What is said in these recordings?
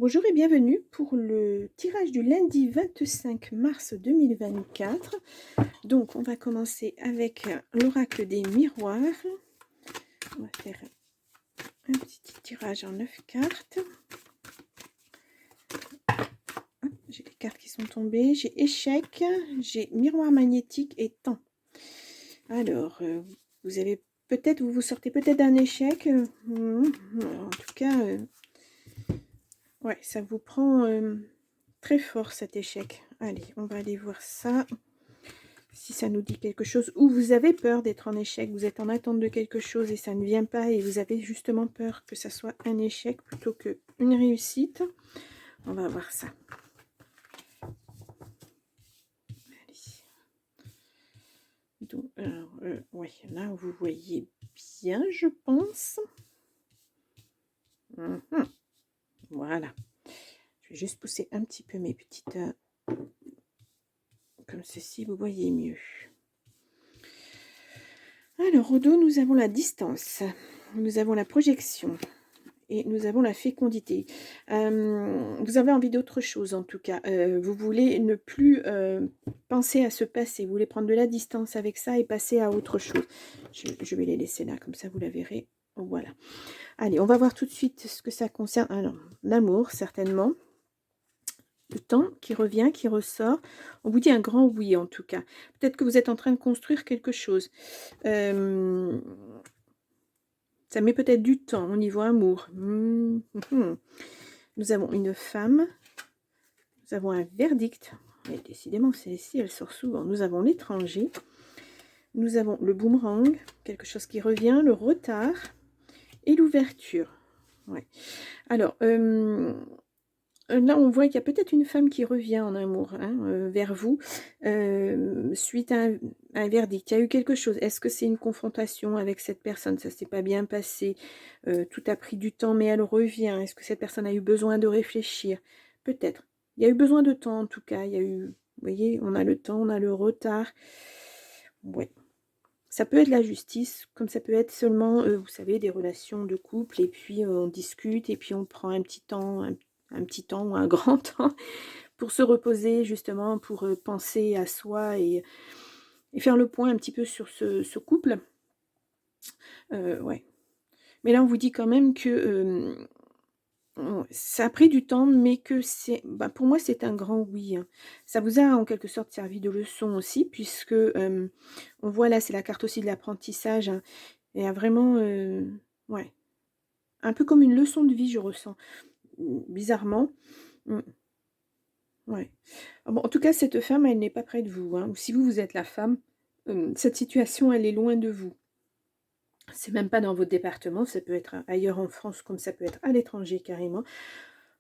Bonjour et bienvenue pour le tirage du lundi 25 mars 2024. Donc, on va commencer avec l'oracle des miroirs. On va faire un petit tirage en 9 cartes. J'ai les cartes qui sont tombées. J'ai échec, j'ai miroir magnétique et temps. Alors, vous avez peut-être, vous sortez peut-être d'un échec. En tout cas, ouais, ça vous prend très fort cet échec. Allez, on va aller voir ça. Si ça nous dit quelque chose, ou vous avez peur d'être en échec, vous êtes en attente de quelque chose et ça ne vient pas et vous avez justement peur que ça soit un échec plutôt qu'une réussite. On va voir ça. Allez. Donc, alors, ouais, là vous voyez bien, je pense. Voilà. Je vais juste pousser un petit peu mes petites... comme ceci, vous voyez mieux. Alors, au dos, nous avons la distance. Nous avons la projection. Et nous avons la fécondité. Vous avez envie d'autre chose, en tout cas. Vous voulez ne plus penser à ce passé. Vous voulez prendre de la distance avec ça et passer à autre chose. Je vais les laisser là, comme ça vous la verrez. Voilà. Allez, on va voir tout de suite ce que ça concerne. Alors, l'amour, certainement. Le temps qui revient, qui ressort. On vous dit un grand oui, en tout cas. Peut-être que vous êtes en train de construire quelque chose. Ça met peut-être du temps au niveau amour. Nous avons une femme. Nous avons un verdict. Et décidément, celle-ci, elle sort souvent. Nous avons l'étranger. Nous avons le boomerang, quelque chose qui revient, le retard et l'ouverture. Ouais. Alors, là, on voit qu'il y a peut-être une femme qui revient en amour vers vous suite à un verdict. Il y a eu quelque chose. Est-ce que c'est une confrontation avec cette personne? Ça ne s'est pas bien passé. Tout a pris du temps, mais elle revient. Est-ce que cette personne a eu besoin de réfléchir? Peut-être. Il y a eu besoin de temps, en tout cas. Il y a eu, vous voyez, on a le temps, on a le retard. Ouais. Ça peut être la justice, comme ça peut être seulement, vous savez, des relations de couple, et puis on discute, et puis on prend un petit temps, un petit temps ou un grand temps pour se reposer, justement, pour penser à soi et faire le point un petit peu sur ce couple. Ouais. Mais là, on vous dit quand même que ça a pris du temps, mais que c'est, bah, pour moi, c'est un grand oui, hein. Ça vous a en quelque sorte servi de leçon aussi, puisque on voit là, c'est la carte aussi de l'apprentissage, hein, et a vraiment, ouais, un peu comme une leçon de vie, je ressens, bizarrement. Mmh, ouais. Ah bon, en tout cas, cette femme, elle n'est pas près de vous, hein, ou si vous, vous êtes la femme, cette situation, elle est loin de vous. C'est même pas dans votre département, ça peut être ailleurs en France, comme ça peut être à l'étranger carrément.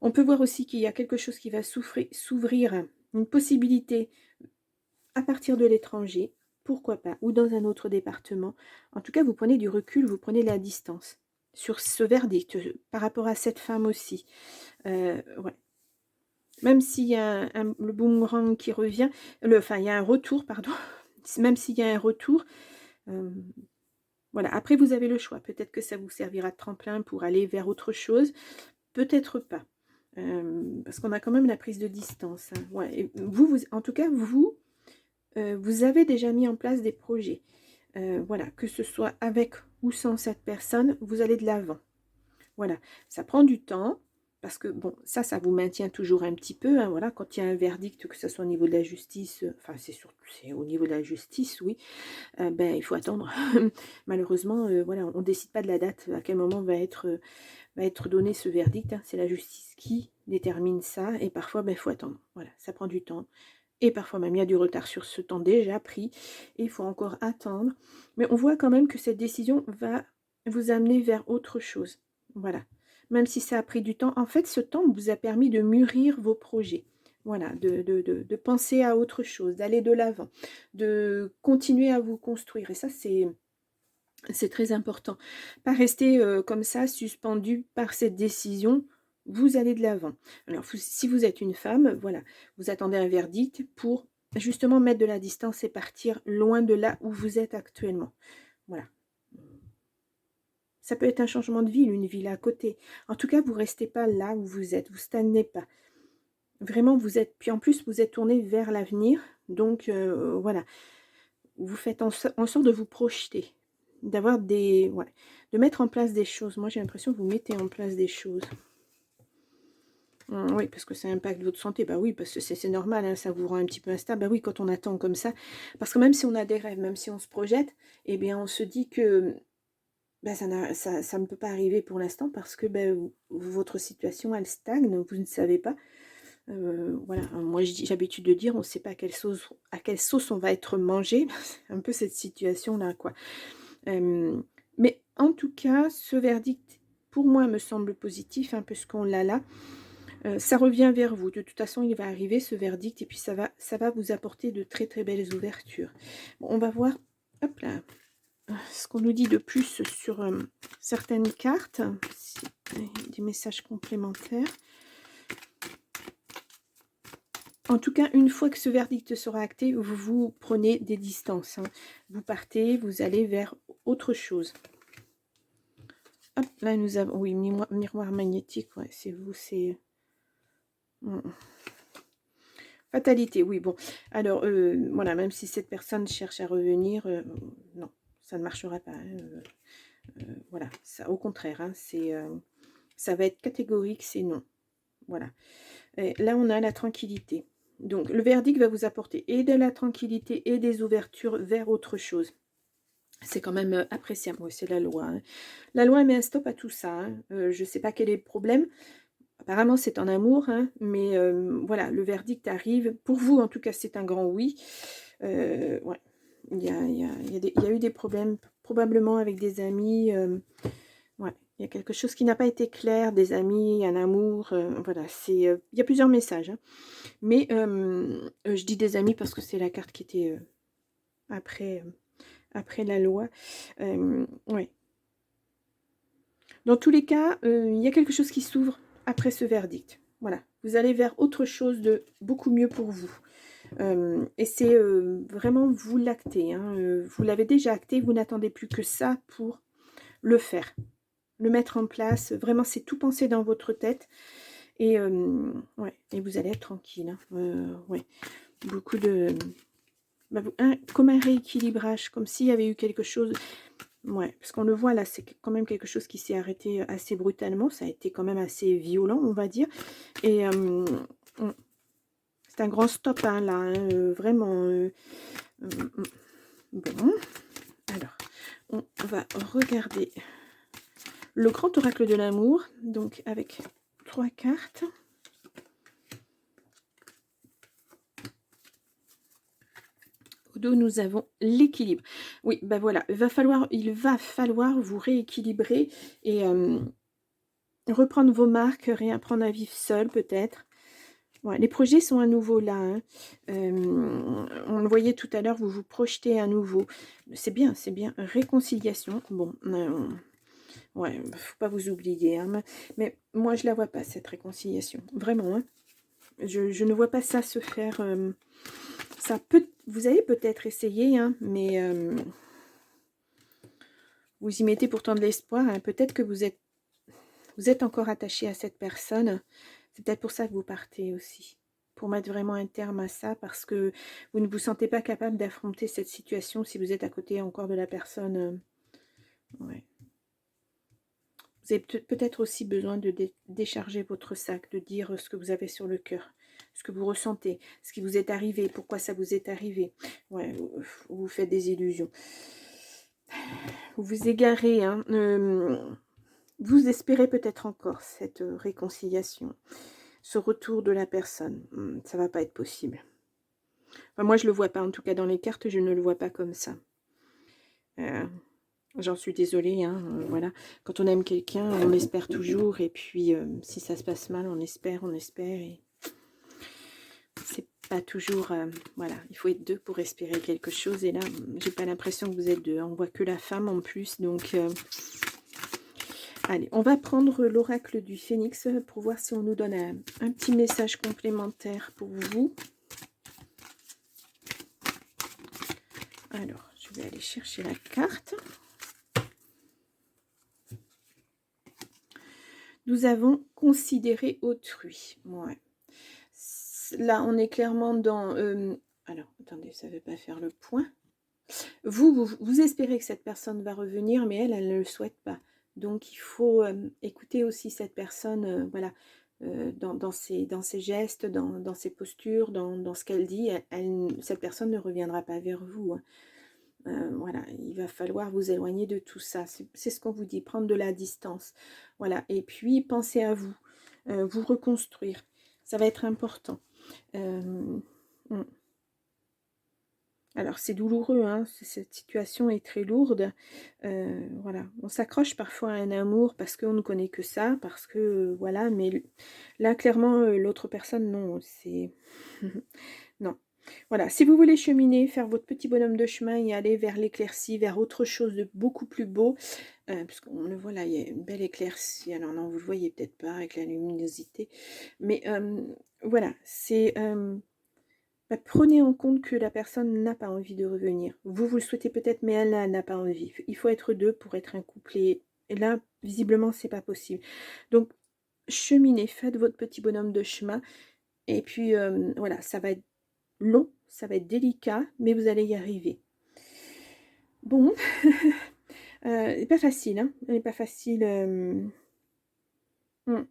On peut voir aussi qu'il y a quelque chose qui va s'ouvrir, une possibilité à partir de l'étranger, pourquoi pas, ou dans un autre département. En tout cas, vous prenez du recul, vous prenez de la distance sur ce verdict, par rapport à cette femme aussi. Ouais. Même s'il y a le boomerang qui revient, enfin, il y a un retour, pardon, même s'il y a un retour, voilà. Après, vous avez le choix. Peut-être que ça vous servira de tremplin pour aller vers autre chose, peut-être pas. Parce qu'on a quand même la prise de distance, hein. Ouais. Et vous, en tout cas, vous avez déjà mis en place des projets. Voilà, que ce soit avec ou sans cette personne, vous allez de l'avant. Voilà, ça prend du temps, parce que bon, ça vous maintient toujours un petit peu, hein, voilà, quand il y a un verdict, que ce soit au niveau de la justice, enfin c'est au niveau de la justice, oui, ben il faut attendre. Malheureusement, voilà, on décide pas de la date, à quel moment va être donné ce verdict, hein. C'est la justice qui détermine ça, et parfois, ben, il faut attendre. Voilà, ça prend du temps. Et parfois même, il y a du retard sur ce temps déjà pris, et il faut encore attendre. Mais on voit quand même que cette décision va vous amener vers autre chose. Voilà. Même si ça a pris du temps, en fait, ce temps vous a permis de mûrir vos projets. Voilà, de penser à autre chose, d'aller de l'avant, de continuer à vous construire. Et ça, c'est très important. Pas rester comme ça, suspendu par cette décision. Vous allez de l'avant. Alors, si vous êtes une femme, voilà, vous attendez un verdict pour justement mettre de la distance et partir loin de là où vous êtes actuellement. Voilà. Ça peut être un changement de ville, une ville à côté. En tout cas, vous ne restez pas là où vous êtes, vous stagnez pas. Vraiment, vous êtes, puis en plus, vous êtes tourné vers l'avenir. Donc, voilà, vous faites en sorte de vous projeter, d'avoir des... Ouais, de mettre en place des choses. Moi, j'ai l'impression que vous mettez en place des choses. Oui, parce que ça impacte votre santé. Bah oui, parce que c'est normal, hein, ça vous rend un petit peu instable. Bah oui, quand on attend comme ça. Parce que même si on a des rêves, même si on se projette, eh bien, on se dit que bah, ça ne peut pas arriver pour l'instant parce que bah, votre situation, elle stagne, vous ne savez pas. Voilà, moi j'ai l'habitude de dire, on ne sait pas à quelle sauce on va être mangé. C'est un peu cette situation-là, quoi. Mais en tout cas, ce verdict, pour moi, me semble positif, hein, puisqu'on l'a là. Ça revient vers vous. De toute façon, il va arriver ce verdict et puis ça va vous apporter de très très belles ouvertures. Bon, on va voir, hop là, ce qu'on nous dit de plus sur certaines cartes. Des messages complémentaires. En tout cas, une fois que ce verdict sera acté, vous prenez des distances. Hein. Vous partez, vous allez vers autre chose. Hop, là nous avons, oui, miroir magnétique, ouais, c'est vous, c'est... Fatalité, oui, bon. Alors, voilà, même si cette personne cherche à revenir, non, ça ne marchera pas. Hein, voilà, ça, au contraire, hein, ça va être catégorique, c'est non. Voilà. Et là, on a la tranquillité. Donc, le verdict va vous apporter et de la tranquillité et des ouvertures vers autre chose. C'est quand même appréciable, oui, c'est la loi. Hein. La loi met un stop à tout ça. Hein. Je ne sais pas quel est le problème. Apparemment, c'est en amour, hein, mais voilà, le verdict arrive. Pour vous, en tout cas, c'est un grand oui. Ouais. Il y a eu des problèmes, probablement avec des amis. Ouais. Il y a quelque chose qui n'a pas été clair, des amis, un amour. Voilà, il y a plusieurs messages. Hein. Mais je dis des amis parce que c'est la carte qui était après, après la loi. Ouais. Dans tous les cas, il y a quelque chose qui s'ouvre après ce verdict. Voilà, vous allez vers autre chose de beaucoup mieux pour vous. Et c'est vraiment vous l'acter. Hein. Vous l'avez déjà acté, vous n'attendez plus que ça pour le faire, le mettre en place. Vraiment, c'est tout pensé dans votre tête. Et, ouais, et vous allez être tranquille. Hein. Ouais. Beaucoup de... comme un rééquilibrage, comme s'il y avait eu quelque chose... Ouais, parce qu'on le voit là, c'est quand même quelque chose qui s'est arrêté assez brutalement. Ça a été quand même assez violent, on va dire. Et c'est un grand stop hein, là, hein, vraiment. Bon, alors, on va regarder le grand oracle de l'amour, donc avec 3 cartes. Au dos, nous avons l'équilibre. Oui, ben voilà, il va falloir vous rééquilibrer et reprendre vos marques, réapprendre à vivre seul peut-être. Ouais, les projets sont à nouveau là. Hein. On le voyait tout à l'heure, vous vous projetez à nouveau. C'est bien, c'est bien. Réconciliation. Bon, ouais, faut pas vous oublier. Hein, mais moi, je la vois pas, cette réconciliation. Vraiment. Hein. Je ne vois pas ça se faire. Ça peut, vous avez peut-être essayé, hein, mais vous y mettez pourtant de l'espoir. Hein. Peut-être que vous êtes encore attaché à cette personne. C'est peut-être pour ça que vous partez aussi. Pour mettre vraiment un terme à ça, parce que vous ne vous sentez pas capable d'affronter cette situation si vous êtes à côté encore de la personne. Ouais. Vous avez peut-être aussi besoin de décharger votre sac, de dire ce que vous avez sur le cœur, ce que vous ressentez, ce qui vous est arrivé, pourquoi ça vous est arrivé. Ouais, vous faites des illusions. Vous vous égarez, hein. Vous espérez peut-être encore cette réconciliation, ce retour de la personne. Ça va pas être possible. Enfin, moi, je le vois pas. En tout cas, dans les cartes, je ne le vois pas comme ça. J'en suis désolée. Hein, voilà. Quand on aime quelqu'un, on espère toujours. Et puis, si ça se passe mal, on espère. Et c'est pas toujours... voilà, il faut être deux pour espérer quelque chose. Et là, j'ai pas l'impression que vous êtes deux. On voit que la femme en plus. Donc... allez, on va prendre l'oracle du phénix pour voir si on nous donne un petit message complémentaire pour vous. Alors, je vais aller chercher la carte. Nous avons considéré autrui. Ouais. Là, on est clairement dans... alors, attendez, ça ne veut pas faire le point. Vous espérez que cette personne va revenir, mais elle ne le souhaite pas. Donc, il faut écouter aussi cette personne, voilà, dans ses gestes, dans ses postures, dans ce qu'elle dit. Cette personne ne reviendra pas vers vous, hein. Voilà, il va falloir vous éloigner de tout ça. C'est ce qu'on vous dit, prendre de la distance. Voilà, et puis pensez à vous, vous reconstruire. Ça va être important. Euh, mm. Alors c'est douloureux, hein, cette situation est très lourde. Voilà, on s'accroche parfois à un amour parce qu'on ne connaît que ça, parce que voilà, mais là clairement l'autre personne non, c'est non. Voilà, si vous voulez cheminer, faire votre petit bonhomme de chemin et aller vers l'éclaircie, vers autre chose de beaucoup plus beau, parce qu'on le voit là, il y a une belle éclaircie. Alors non, vous le voyez peut-être pas avec la luminosité, mais voilà, c'est bah, prenez en compte que la personne n'a pas envie de revenir. Vous le souhaitez peut-être, mais elle n'a pas envie. Il faut être deux pour être un couple. Et là, visiblement, c'est pas possible. Donc, cheminez, faites votre petit bonhomme de chemin. Et puis, voilà, ça va être long, ça va être délicat, mais vous allez y arriver. Bon, elle n'est pas facile, hein. Elle n'est pas facile. Hmm.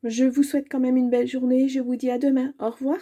Je vous souhaite quand même une belle journée. Je vous dis à demain. Au revoir.